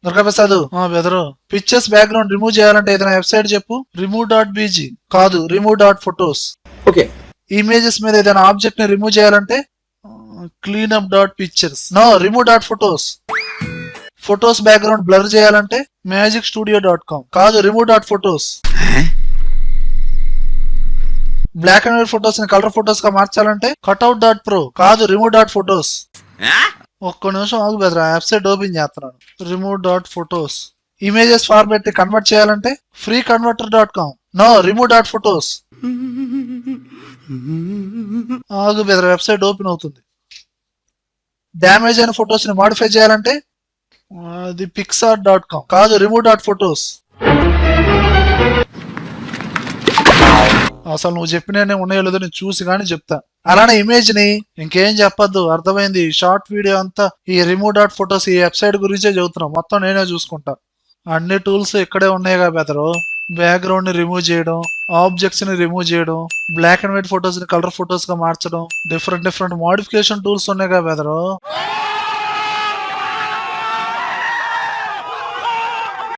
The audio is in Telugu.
దుర్గాప్రసాద్ బెదరు పిక్చర్స్ బ్యాక్గ్రౌండ్ రిమూవ్ చేయాలంటే ఏదైనా వెబ్సైట్ చెప్పు. remove.bg కాదు, remove.photos. ఓకే. ఇమేజెస్ మీద ఏదైనా ఆబ్జెక్ట్ ని రిమూవ్ చేయాలంటే cleanup.pictures. No, remove.photos. Photos background blur చేయాలంటే magicstudio.com కాదు, remove.photos. Black and white photos ని కలర్ ఫొటోస్ గా మార్చాలంటే cutout.pro కాదు, remove.photos. ఒక్క నిమిషం ఆగు బెదరా, వెబ్సైట్ ఓపెన్ చేస్తున్నాను. remove.photos. ఇమేజెస్ ఫార్మాట్ కన్వర్ట్ చేయాలంటే freeconverter.com. No, remove.photos. ఆగు బెదరా, వెబ్సైట్ ఓపెన్ అవుతుంది. డ్యామేజ్ అయిన ఫొటోస్ ని మాడిఫై చేయాలంటే అది pixar.com కాదు, remove.photos. అసలు నువ్వు చెప్పిననే ఉన్నాయో లేదో నేను చూసి కానీ చెప్తా. అలానే ఇమేజ్ ని ఇంకేం చెప్పొద్దు, అర్థమైంది. షార్ట్ వీడియో అంతా ఈ remove.photos ఈ వెబ్సైట్ గురించే చెబుతున్నాం. మొత్తం నేనే చూసుకుంటా. అన్ని టూల్స్ ఇక్కడే ఉన్నాయి బెదరు. బ్యాక్గ్రౌండ్ ని రిమూవ్ చేయడం, ఆబ్జెక్ట్స్ ని రిమూవ్ చేయడం, బ్లాక్ అండ్ వైట్ ఫొటోస్ ని కలర్ ఫొటోస్ గా మార్చడం, డిఫరెంట్ మోడిఫికేషన్ టూల్స్ ఉన్నాయి బెదరు.